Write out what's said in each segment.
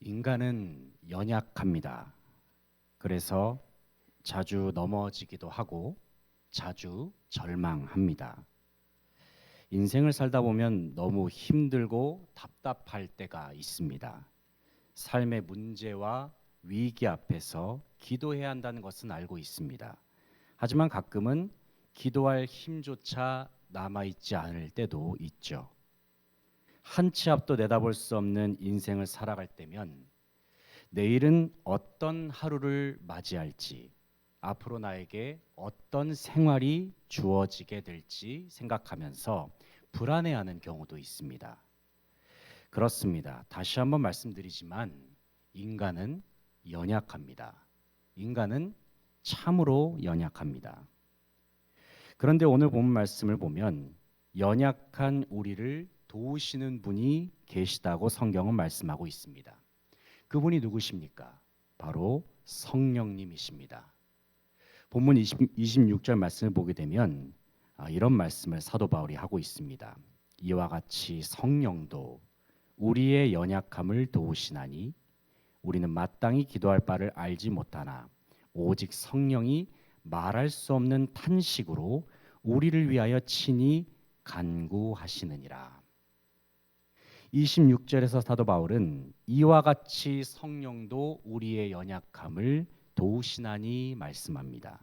인간은 연약합니다. 그래서 자주 넘어지기도 하고 자주 절망합니다. 인생을 살다 보면 너무 힘들고 답답할 때가 있습니다. 삶의 문제와 위기 앞에서 기도해야 한다는 것은 알고 있습니다. 하지만 가끔은 기도할 힘조차 남아있지 않을 때도 있죠. 한 치 앞도 내다볼 수 없는 인생을 살아갈 때면 내일은 어떤 하루를 맞이할지, 앞으로 나에게 어떤 생활이 주어지게 될지 생각하면서 불안해하는 경우도 있습니다. 그렇습니다. 다시 한번 말씀드리지만 인간은 연약합니다. 인간은 참으로 연약합니다. 그런데 오늘 본 말씀을 보면 연약한 우리를 도우시는 분이 계시다고 성경은 말씀하고 있습니다. 그분이 누구십니까? 바로 성령님이십니다. 본문 26절 말씀을 보게 되면 이런 말씀을 사도 바울이 하고 있습니다. 이와 같이 성령도 우리의 연약함을 도우시나니 우리는 마땅히 기도할 바를 알지 못하나 오직 성령이 말할 수 없는 탄식으로 우리를 위하여 친히 간구하시느니라. 26절에서 사도 바울은 이와 같이 성령도 우리의 연약함을 도우시나니 말씀합니다.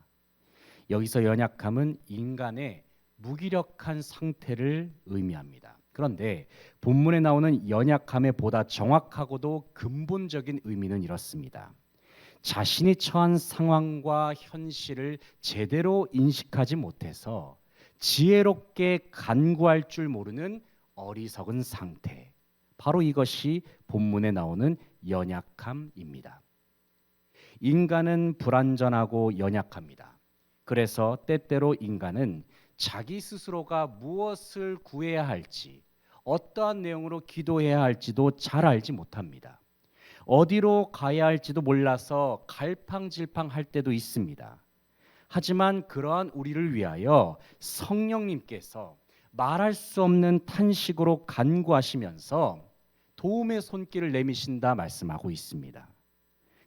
여기서 연약함은 인간의 무기력한 상태를 의미합니다. 그런데 본문에 나오는 연약함의 보다 정확하고도 근본적인 의미는 이렇습니다. 자신이 처한 상황과 현실을 제대로 인식하지 못해서 지혜롭게 간구할 줄 모르는 어리석은 상태, 바로 이것이 본문에 나오는 연약함입니다. 인간은 불완전하고 연약합니다. 그래서 때때로 인간은 자기 스스로가 무엇을 구해야 할지, 어떠한 내용으로 기도해야 할지도 잘 알지 못합니다. 어디로 가야 할지도 몰라서 갈팡질팡할 때도 있습니다. 하지만 그러한 우리를 위하여 성령님께서 말할 수 없는 탄식으로 간구하시면서 도움의 손길을 내미신다 말씀하고 있습니다.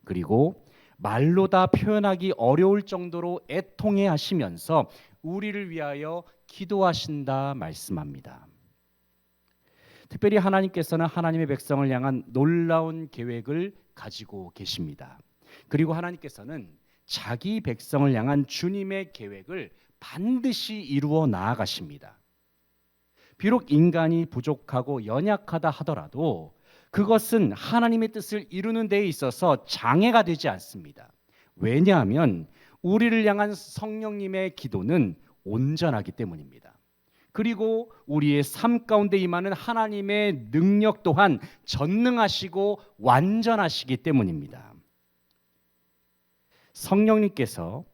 그리고 말로 다 표현하기 어려울 정도로 애통해 하시면서 우리를 위하여 기도하신다 말씀합니다. 특별히 하나님께서는 하나님의 백성을 향한 놀라운 계획을 가지고 계십니다. 그리고 하나님께서는 자기 백성을 향한 주님의 계획을 반드시 이루어 나아가십니다. 비록 인간이 부족하고 연약하다 하더라도 그것은 하나님의 뜻을 이루는 데 있어서 장애가 되지 않습니다. 왜냐하면 우리를 향한 성령님의 기도는 온전하기 때문입니다. 그리고 우리의 삶 가운데 임하는 하나님의 능력 또한 전능하시고 완전하시기 때문입니다. 성령님께서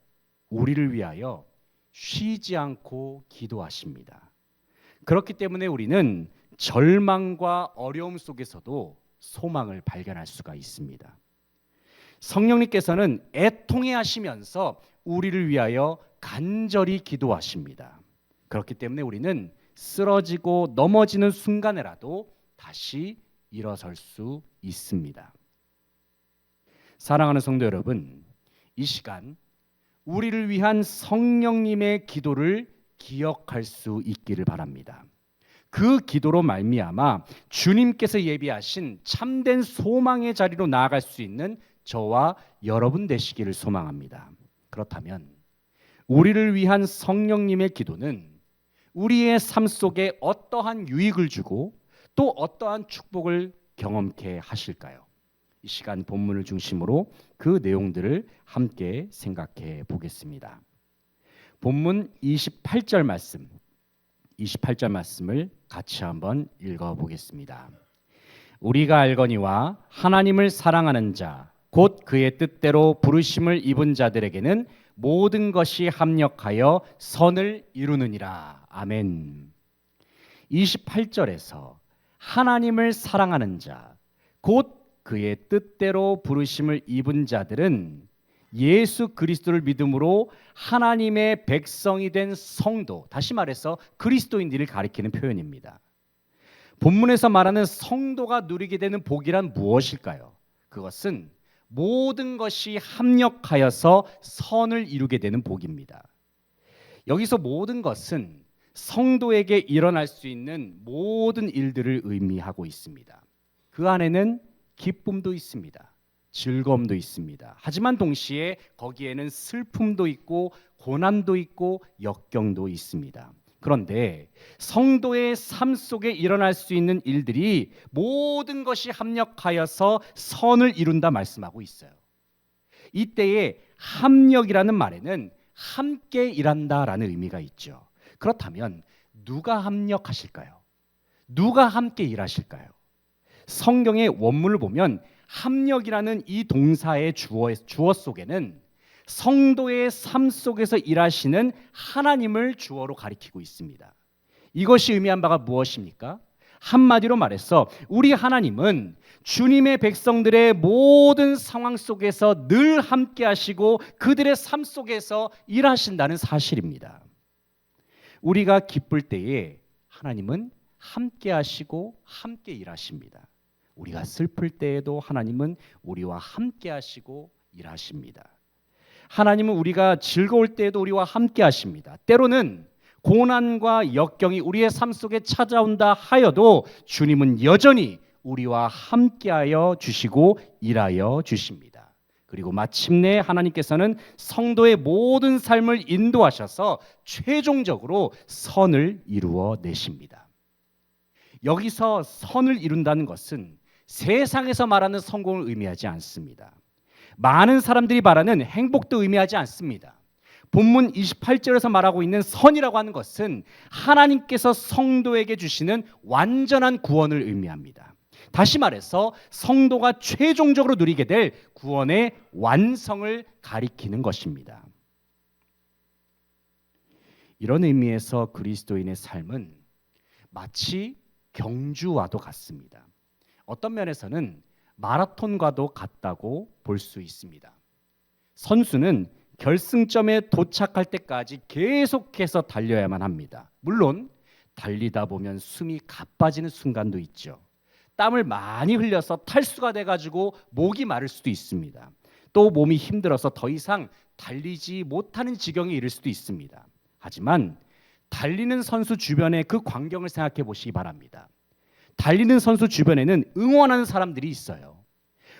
우리를 위하여 쉬지 않고 기도하십니다. 그렇기 때문에 우리는 절망과 어려움 속에서도 소망을 발견할 수가 있습니다. 성령님께서는 애통해 하시면서 우리를 위하여 간절히 기도하십니다. 그렇기 때문에 우리는 쓰러지고 넘어지는 순간에라도 다시 일어설 수 있습니다. 사랑하는 성도 여러분, 이 시간 우리를 위한 성령님의 기도를 기억할 수 있기를 바랍니다. 그 기도로 말미암아 주님께서 예비하신 참된 소망의 자리로 나아갈 수 있는 저와 여러분 되시기를 소망합니다. 그렇다면 우리를 위한 성령님의 기도는 우리의 삶 속에 어떠한 유익을 주고 또 어떠한 축복을 경험케 하실까요? 이 시간 본문을 중심으로 그 내용들을 함께 생각해 보겠습니다. 본문 28절 말씀을 같이 한번 읽어보겠습니다. 우리가 알거니와 하나님을 사랑하는 자, 곧 그의 뜻대로 부르심을 입은 자들에게는 모든 것이 합력하여 선을 이루느니라. 아멘. 28절에서 하나님을 사랑하는 자, 곧 그의 뜻대로 부르심을 입은 자들은 예수 그리스도를 믿음으로 하나님의 백성이 된 성도, 다시 말해서 그리스도인들을 가리키는 표현입니다. 본문에서 말하는 성도가 누리게 되는 복이란 무엇일까요? 그것은 모든 것이 합력하여서 선을 이루게 되는 복입니다. 여기서 모든 것은 성도에게 일어날 수 있는 모든 일들을 의미하고 있습니다. 그 안에는 기쁨도 있습니다. 즐거움도 있습니다. 하지만 동시에 거기에는 슬픔도 있고 고난도 있고 역경도 있습니다. 그런데 성도의 삶 속에 일어날 수 있는 일들이 모든 것이 합력하여서 선을 이룬다 말씀하고 있어요. 이때에 합력이라는 말에는 함께 일한다라는 의미가 있죠. 그렇다면 누가 합력하실까요? 누가 함께 일하실까요? 성경의 원문을 보면 합력이라는 이 동사의 주어 속에는 성도의 삶 속에서 일하시는 하나님을 주어로 가리키고 있습니다. 이것이 의미한 바가 무엇입니까? 한마디로 말해서 우리 하나님은 주님의 백성들의 모든 상황 속에서 늘 함께 하시고 그들의 삶 속에서 일하신다는 사실입니다. 우리가 기쁠 때에 하나님은 함께 하시고 함께 일하십니다. 우리가 슬플 때에도 하나님은 우리와 함께 하시고 일하십니다. 하나님은 우리가 즐거울 때에도 우리와 함께 하십니다. 때로는 고난과 역경이 우리의 삶 속에 찾아온다 하여도 주님은 여전히 우리와 함께하여 주시고 일하여 주십니다. 그리고 마침내 하나님께서는 성도의 모든 삶을 인도하셔서 최종적으로 선을 이루어 내십니다. 여기서 선을 이룬다는 것은 세상에서 말하는 성공을 의미하지 않습니다. 많은 사람들이 말하는 행복도 의미하지 않습니다. 본문 28절에서 말하고 있는 선이라고 하는 것은 하나님께서 성도에게 주시는 완전한 구원을 의미합니다. 다시 말해서 성도가 최종적으로 누리게 될 구원의 완성을 가리키는 것입니다. 이런 의미에서 그리스도인의 삶은 마치 경주와도 같습니다. 어떤 면에서는 마라톤과도 같다고 볼 수 있습니다. 선수는 결승점에 도착할 때까지 계속해서 달려야만 합니다. 물론 달리다 보면 숨이 가빠지는 순간도 있죠. 땀을 많이 흘려서 탈수가 돼가지고 목이 마를 수도 있습니다. 또 몸이 힘들어서 더 이상 달리지 못하는 지경에 이를 수도 있습니다. 하지만 달리는 선수 주변의 그 광경을 생각해 보시기 바랍니다. 달리는 선수 주변에는 응원하는 사람들이 있어요.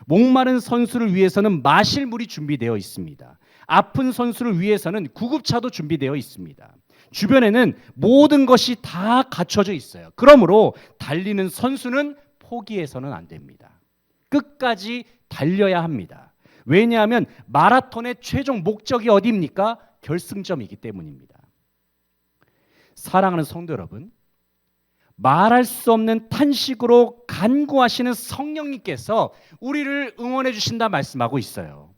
목마른 선수를 위해서는 마실 물이 준비되어 있습니다. 아픈 선수를 위해서는 구급차도 준비되어 있습니다. 주변에는 모든 것이 다 갖춰져 있어요. 그러므로 달리는 선수는 포기해서는 안 됩니다. 끝까지 달려야 합니다. 왜냐하면 마라톤의 최종 목적이 어디입니까? 결승점이기 때문입니다. 사랑하는 성도 여러분, 말할 수 없는 탄식으로 간구하시는 성령님께서 우리를 응원해 주신다 말씀하고 있어요.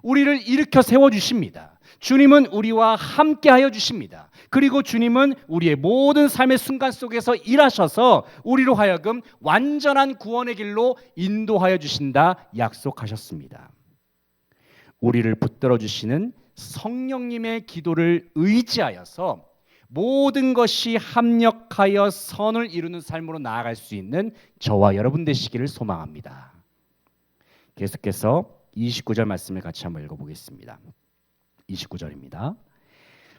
우리를 일으켜 세워주십니다. 주님은 우리와 함께하여 주십니다. 그리고 주님은 우리의 모든 삶의 순간 속에서 일하셔서 우리로 하여금 완전한 구원의 길로 인도하여 주신다 약속하셨습니다. 우리를 붙들어 주시는 성령님의 기도를 의지하여서 모든 것이 합력하여 선을 이루는 삶으로 나아갈 수 있는 저와 여러분 되시기를 소망합니다. 계속해서 29절 말씀을 같이 한번 읽어보겠습니다. 29절입니다.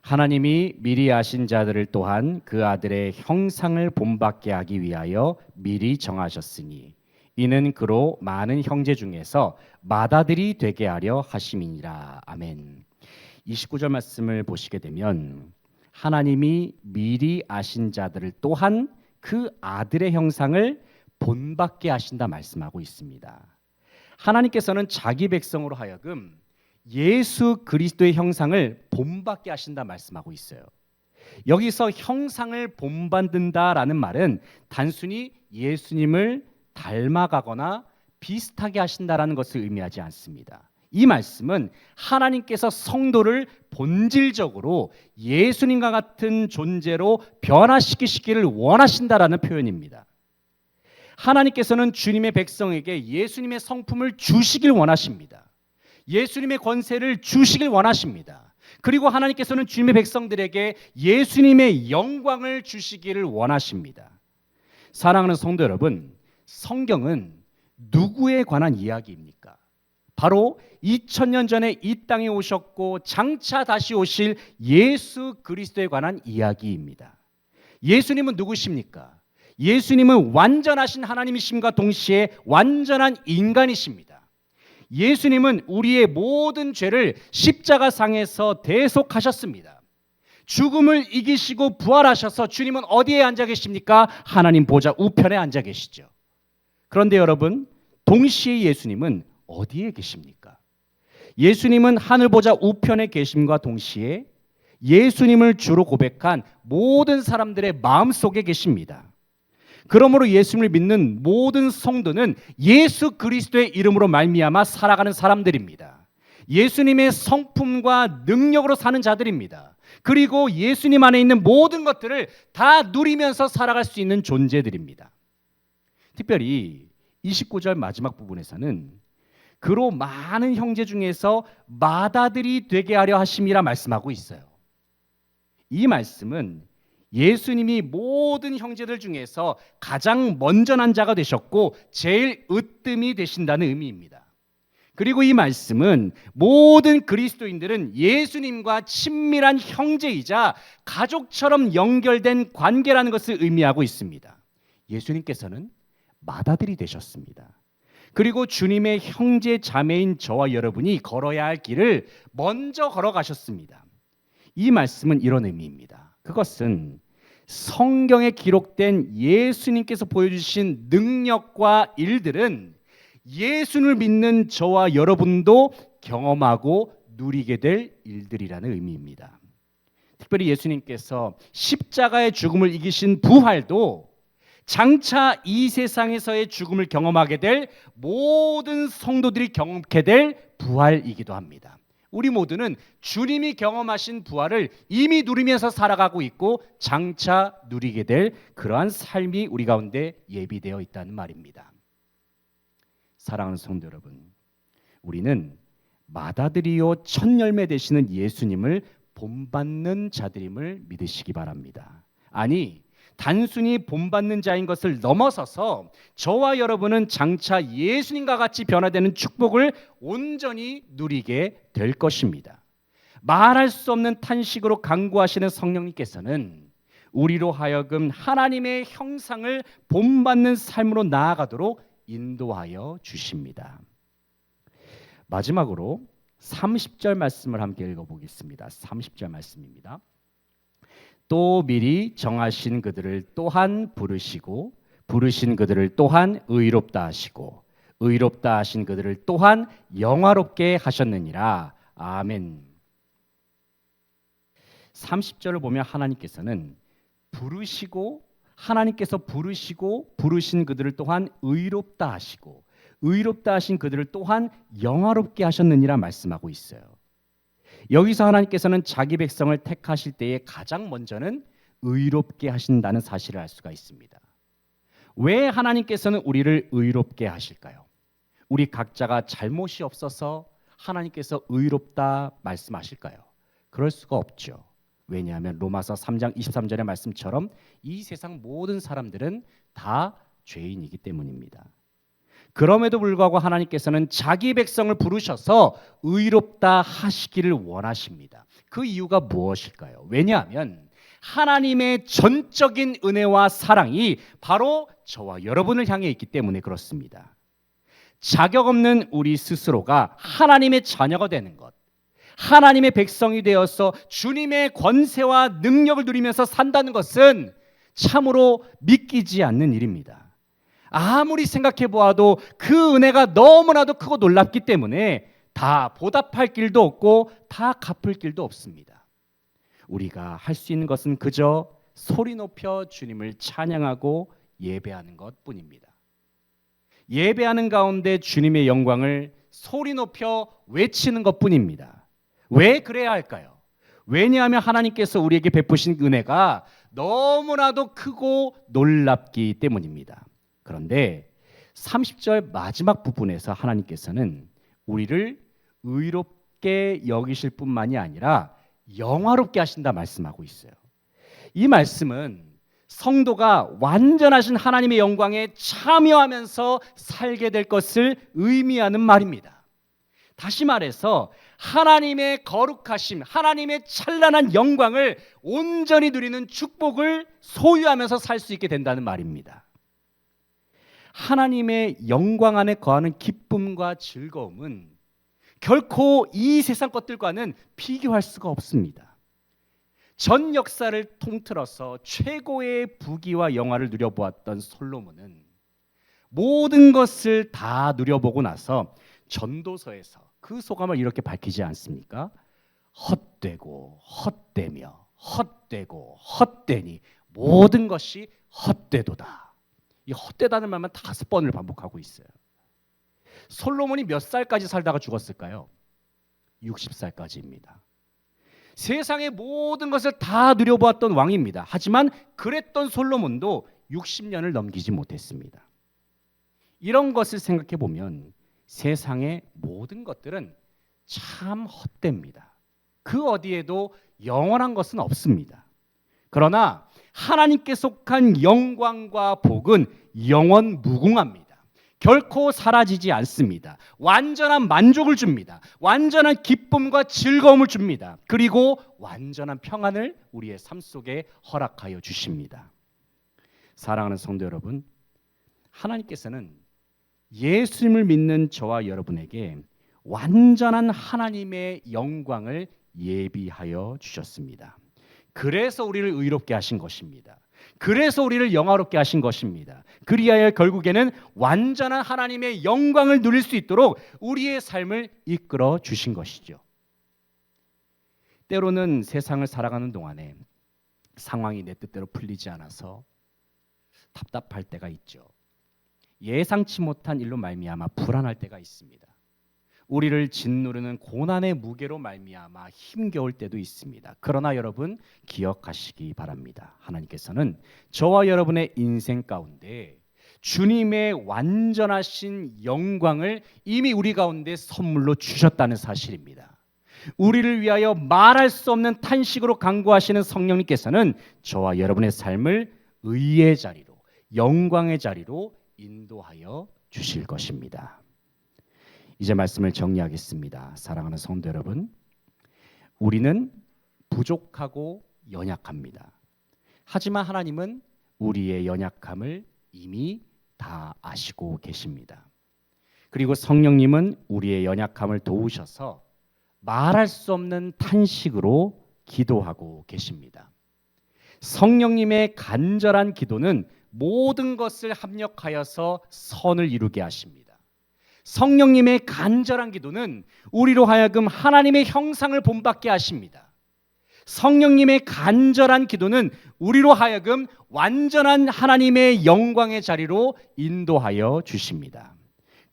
하나님이 미리 아신 자들을 또한 그 아들의 형상을 본받게 하기 위하여 미리 정하셨으니 이는 그로 많은 형제 중에서 맏아들이 되게 하려 하심이니라. 아멘. 29절 말씀을 보시게 되면 하나님이 미리 아신 자들을 또한 그 아들의 형상을 본받게 하신다 말씀하고 있습니다. 하나님께서는 자기 백성으로 하여금 예수 그리스도의 형상을 본받게 하신다 말씀하고 있어요. 여기서 형상을 본받는다라는 말은 단순히 예수님을 닮아가거나 비슷하게 하신다라는 것을 의미하지 않습니다. 이 말씀은 하나님께서 성도를 본질적으로 예수님과 같은 존재로 변화시키시기를 원하신다라는 표현입니다. 하나님께서는 주님의 백성에게 예수님의 성품을 주시길 원하십니다. 예수님의 권세를 주시길 원하십니다. 그리고 하나님께서는 주님의 백성들에게 예수님의 영광을 주시기를 원하십니다. 사랑하는 성도 여러분, 성경은 누구에 관한 이야기입니까? 바로 2000년 전에 이 땅에 오셨고 장차 다시 오실 예수 그리스도에 관한 이야기입니다. 예수님은 누구십니까? 예수님은 완전하신 하나님이심과 동시에 완전한 인간이십니다. 예수님은 우리의 모든 죄를 십자가상에서 대속하셨습니다. 죽음을 이기시고 부활하셔서 주님은 어디에 앉아 계십니까? 하나님 보좌 우편에 앉아 계시죠. 그런데 여러분, 동시에 예수님은 어디에 계십니까? 예수님은 하늘 보좌 우편에 계심과 동시에 예수님을 주로 고백한 모든 사람들의 마음속에 계십니다. 그러므로 예수님을 믿는 모든 성도는 예수 그리스도의 이름으로 말미암아 살아가는 사람들입니다. 예수님의 성품과 능력으로 사는 자들입니다. 그리고 예수님 안에 있는 모든 것들을 다 누리면서 살아갈 수 있는 존재들입니다. 특별히 29절 마지막 부분에서는 그로 많은 형제 중에서 맏아들이 되게 하려 하심이라 말씀하고 있어요. 이 말씀은 예수님이 모든 형제들 중에서 가장 먼저 난 자가 되셨고 제일 으뜸이 되신다는 의미입니다. 그리고 이 말씀은 모든 그리스도인들은 예수님과 친밀한 형제이자 가족처럼 연결된 관계라는 것을 의미하고 있습니다. 예수님께서는 맏아들이 되셨습니다. 그리고 주님의 형제 자매인 저와 여러분이 걸어야 할 길을 먼저 걸어가셨습니다. 이 말씀은 이런 의미입니다. 그것은 성경에 기록된 예수님께서 보여주신 능력과 일들은 예수를 믿는 저와 여러분도 경험하고 누리게 될 일들이라는 의미입니다. 특별히 예수님께서 십자가의 죽음을 이기신 부활도 장차 이 세상에서의 죽음을 경험하게 될 모든 성도들이 경험하게 될 부활이기도 합니다. 우리 모두는 주님이 경험하신 부활을 이미 누리면서 살아가고 있고 장차 누리게 될 그러한 삶이 우리 가운데 예비되어 있다는 말입니다. 사랑하는 성도 여러분, 우리는 맏아들이요 첫 열매 되시는 예수님을 본받는 자들임을 믿으시기 바랍니다. 아니, 단순히 본받는 자인 것을 넘어서서 저와 여러분은 장차 예수님과 같이 변화되는 축복을 온전히 누리게 될 것입니다. 말할 수 없는 탄식으로 간구하시는 성령님께서는 우리로 하여금 하나님의 형상을 본받는 삶으로 나아가도록 인도하여 주십니다. 마지막으로 30절 말씀을 함께 읽어보겠습니다. 30절 말씀입니다. 또 미리 정하신 그들을 또한 부르시고 부르신 그들을 또한 의롭다 하시고 의롭다 하신 그들을 또한 영화롭게 하셨느니라. 아멘. 30절을 보면 하나님께서 부르시고 부르신 그들을 또한 의롭다 하시고 의롭다 하신 그들을 또한 영화롭게 하셨느니라 말씀하고 있어요. 여기서 하나님께서는 자기 백성을 택하실 때에 가장 먼저는 의롭게 하신다는 사실을 알 수가 있습니다. 왜 하나님께서는 우리를 의롭게 하실까요? 우리 각자가 잘못이 없어서 하나님께서 의롭다 말씀하실까요? 그럴 수가 없죠. 왜냐하면 로마서 3장 23절의 말씀처럼 이 세상 모든 사람들은 다 죄인이기 때문입니다. 그럼에도 불구하고 하나님께서는 자기 백성을 부르셔서 의롭다 하시기를 원하십니다. 그 이유가 무엇일까요? 왜냐하면 하나님의 전적인 은혜와 사랑이 바로 저와 여러분을 향해 있기 때문에 그렇습니다. 자격 없는 우리 스스로가 하나님의 자녀가 되는 것, 하나님의 백성이 되어서 주님의 권세와 능력을 누리면서 산다는 것은 참으로 믿기지 않는 일입니다. 아무리 생각해 보아도 그 은혜가 너무나도 크고 놀랍기 때문에 다 보답할 길도 없고 다 갚을 길도 없습니다. 우리가 할 수 있는 것은 그저 소리 높여 주님을 찬양하고 예배하는 것뿐입니다. 예배하는 가운데 주님의 영광을 소리 높여 외치는 것뿐입니다. 왜 그래야 할까요? 왜냐하면 하나님께서 우리에게 베푸신 은혜가 너무나도 크고 놀랍기 때문입니다. 그런데 30절 마지막 부분에서 하나님께서는 우리를 의롭게 여기실 뿐만이 아니라 영화롭게 하신다 말씀하고 있어요. 이 말씀은 성도가 완전하신 하나님의 영광에 참여하면서 살게 될 것을 의미하는 말입니다. 다시 말해서 하나님의 거룩하심, 하나님의 찬란한 영광을 온전히 누리는 축복을 소유하면서 살 수 있게 된다는 말입니다. 하나님의 영광 안에 거하는 기쁨과 즐거움은 결코 이 세상 것들과는 비교할 수가 없습니다. 전 역사를 통틀어서 최고의 부귀와 영화를 누려보았던 솔로몬은 모든 것을 다 누려보고 나서 전도서에서 그 소감을 이렇게 밝히지 않습니까? 헛되고 헛되며 헛되고 헛되니 모든 것이 헛되도다. 이 헛되다는 말만 5번을 반복하고 있어요. 솔로몬이 몇 살까지 살다가 죽었을까요? 60살까지입니다. 세상의 모든 것을 다 누려보았던 왕입니다. 하지만 그랬던 솔로몬도 60년을 넘기지 못했습니다. 이런 것을 생각해 보면 세상의 모든 것들은 참 헛됩니다. 그 어디에도 영원한 것은 없습니다. 그러나 하나님께 속한 영광과 복은 영원 무궁합니다. 결코 사라지지 않습니다. 완전한 만족을 줍니다. 완전한 기쁨과 즐거움을 줍니다. 그리고 완전한 평안을 우리의 삶 속에 허락하여 주십니다. 사랑하는 성도 여러분, 하나님께서는 예수님을 믿는 저와 여러분에게 완전한 하나님의 영광을 예비하여 주셨습니다. 그래서 우리를 의롭게 하신 것입니다. 그래서 우리를 영화롭게 하신 것입니다. 그리하여 결국에는 완전한 하나님의 영광을 누릴 수 있도록 우리의 삶을 이끌어 주신 것이죠. 때로는 세상을 살아가는 동안에 상황이 내 뜻대로 풀리지 않아서 답답할 때가 있죠. 예상치 못한 일로 말미암아 불안할 때가 있습니다. 우리를 짓누르는 고난의 무게로 말미암아 힘겨울 때도 있습니다. 그러나 여러분 기억하시기 바랍니다. 하나님께서는 저와 여러분의 인생 가운데 주님의 완전하신 영광을 이미 우리 가운데 선물로 주셨다는 사실입니다. 우리를 위하여 말할 수 없는 탄식으로 간구하시는 성령님께서는 저와 여러분의 삶을 의의 자리로, 영광의 자리로 인도하여 주실 것입니다. 이제 말씀을 정리하겠습니다. 사랑하는 성도 여러분, 우리는 부족하고 연약합니다. 하지만 하나님은 우리의 연약함을 이미 다 아시고 계십니다. 그리고 성령님은 우리의 연약함을 도우셔서 말할 수 없는 탄식으로 기도하고 계십니다. 성령님의 간절한 기도는 모든 것을 합력하여서 선을 이루게 하십니다. 성령님의 간절한 기도는 우리로 하여금 하나님의 형상을 본받게 하십니다. 성령님의 간절한 기도는 우리로 하여금 완전한 하나님의 영광의 자리로 인도하여 주십니다.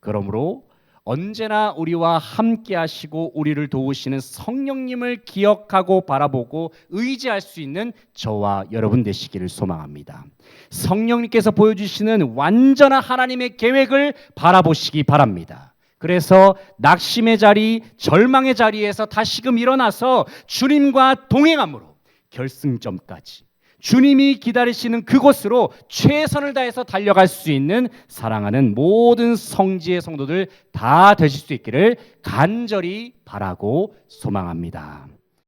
그러므로 언제나 우리와 함께 하시고 우리를 도우시는 성령님을 기억하고 바라보고 의지할 수 있는 저와 여러분 되시기를 소망합니다. 성령님께서 보여주시는 완전한 하나님의 계획을 바라보시기 바랍니다. 그래서 낙심의 자리, 절망의 자리에서 다시금 일어나서 주님과 동행함으로 결승점까지 주님이 기다리시는 그곳으로 최선을 다해서 달려갈 수 있는 사랑하는 모든 성지의 성도들 다 되실 수 있기를 간절히 바라고 소망합니다.